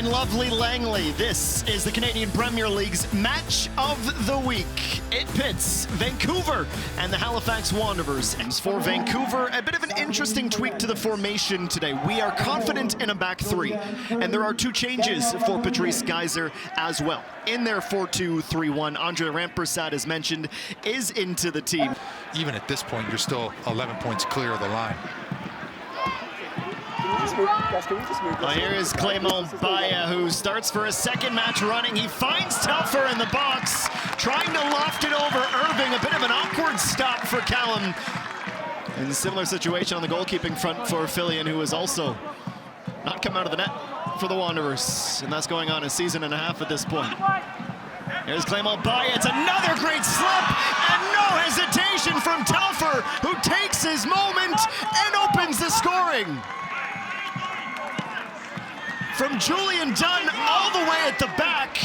in lovely Langley, this is the Canadian Premier League's Match of the Week. It pits Vancouver and the Halifax Wanderers. And for Vancouver, a bit of an interesting tweak to the formation today. We are confident in a back three, and there are two changes for Patrice Geyser as well. In their 4-2-3-1, Andre Rampersad, as mentioned, is into the team. Even at this point, you're still 11 points clear of the line. Well, here is Clément Baya, who starts for his second match running. He finds Telfer in the box, trying to loft it over Irving. A bit of an awkward stop for Callum. In a similar situation on the goalkeeping front for Fillion, who has also not come out of the net for the Wanderers. And that's going on a season and a half at this point. Here's Clément Baya. It's another great slip, and no hesitation from Telfer, who takes his moment and opens the scoring. From Julian Dunn all the way at the back.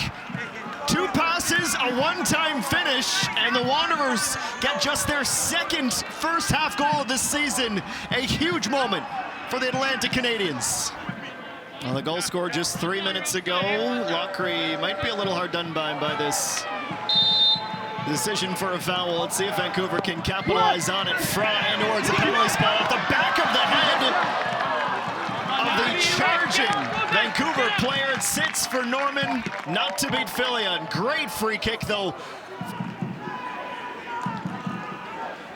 Two passes, a one-time finish, and the Wanderers get just their second first half goal of this season. A huge moment for the Atlantic Canadians. Well, the goal scored just 3 minutes ago. Lockery might be a little hard done by this decision for a foul. Let's see if Vancouver can capitalize on it. Fry towards the penalty spot off the back of the head of the charging Vancouver player. It sits for Norman, not to beat Fillion. Great free kick, though.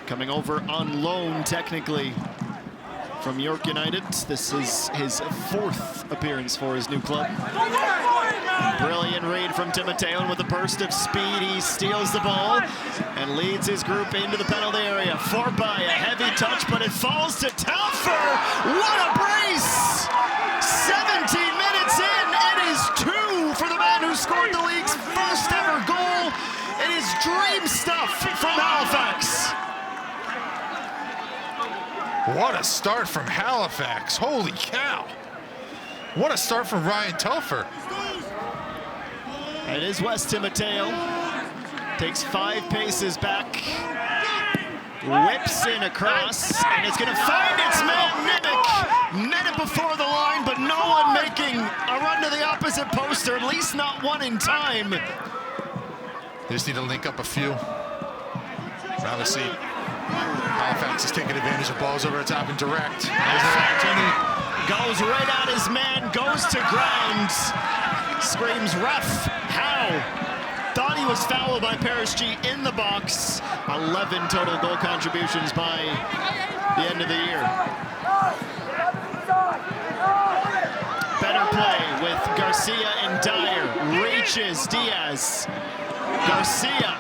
Coming over on loan, technically, from York United. This is his fourth appearance for his new club. Brilliant read from Timoteo, and with a burst of speed, he steals the ball and leads his group into the penalty area. Forbay, a heavy touch, but it falls to Telfer. What a brace! 17 minutes in, it is 2 for the man who scored the league's first ever goal. It is dream stuff from Halifax. What a start from Halifax. Holy cow. What a start from Ryan Telfer. It is Wes Timoteo. Takes 5 paces back. Whips in across, and it's going to find its man, Nimick. Met it before the line, but no one making a run to the opposite post, or at least not one in time. They just need to link up a few. Obviously, Halifax is taking advantage of balls over the top and direct. Goes right at his man, goes to ground. Screams, ref, how? Thought he was fouled by Paris G in the box. 11 total goal contributions by the end of the year. Better play with Garcia and Dyer. Reaches Diaz. Garcia.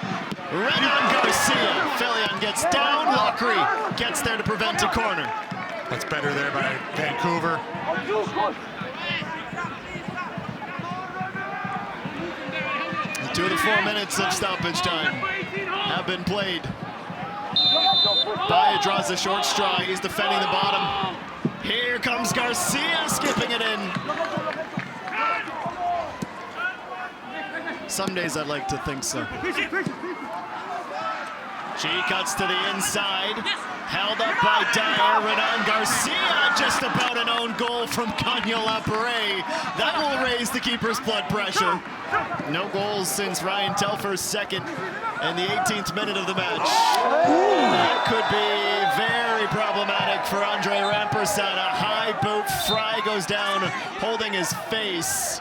Right on Garcia. Fillion gets down. Lockery gets there to prevent a corner. That's better there by Vancouver. 2 of the 4 minutes of stoppage time have been played. Baya draws the short straw. He's defending the bottom. Here comes Garcia skipping it in. Some days I'd like to think so. She cuts to the inside. Held up by Dyer. Renan Garcia, just about an own goal from Kanya Lapere. That will raise the keeper's blood pressure. No goals since Ryan Telfer's second in the 18th minute of the match. That could be very problematic for Andre Rampersad. A high boot. Fry goes down, holding his face.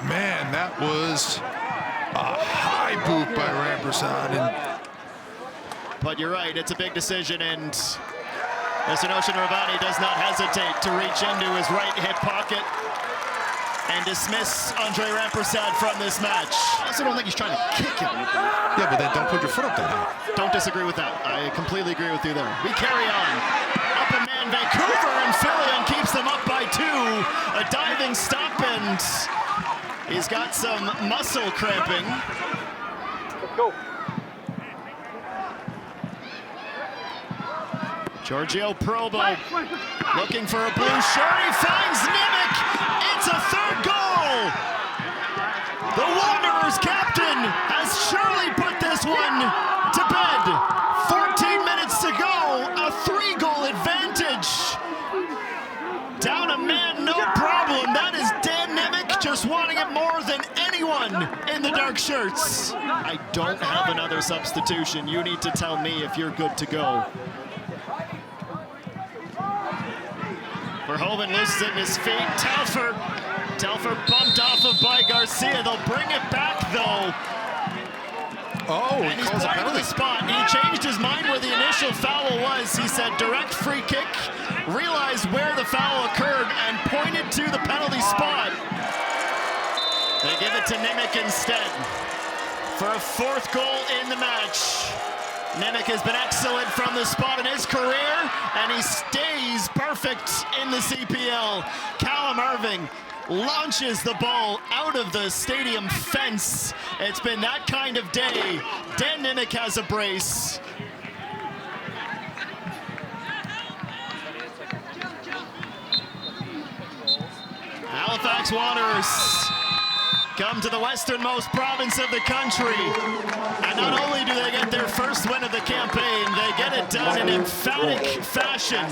Man, that was a high boot by Rampersad. But you're right, it's a big decision, and Mr. Noshin Ravani does not hesitate to reach into his right hip pocket and dismiss Andre Rampersad from this match. I also don't think he's trying to kick him. Yeah, but then don't put your foot up that high. Don't disagree with that. I completely agree with you there. We carry on. Up and man Vancouver, and Fillion keeps them up by 2. A diving stop, and he's got some muscle cramping. Let's go. Giorgio Probo looking for a blue shirt. He finds Nimick. It's a 3rd goal. The Wanderers captain has surely put this one to bed. 14 minutes to go. A 3-goal advantage. Down a man, no problem. That is Dan Nimick just wanting it more than anyone in the dark shirts. I don't have another substitution. You need to tell me if you're good to go. Verhoeven loses it in his feet. Telfer bumped off of by Garcia. They'll bring it back though. Oh, And he he's calls a pointing to penalty. the spot. He changed his mind where the initial foul was. He said direct free kick, realized where the foul occurred, and pointed to the penalty spot. They give it to Nimick instead for a 4th goal in the match. Nimick has been excellent from the spot in his career, and he stays perfect in the CPL. Callum Irving launches the ball out of the stadium fence. It's been that kind of day. Dan Nimick has a brace. Halifax Wanderers come to the westernmost province of the country. And not only do they get their first win of the campaign, they get it done in emphatic fashion.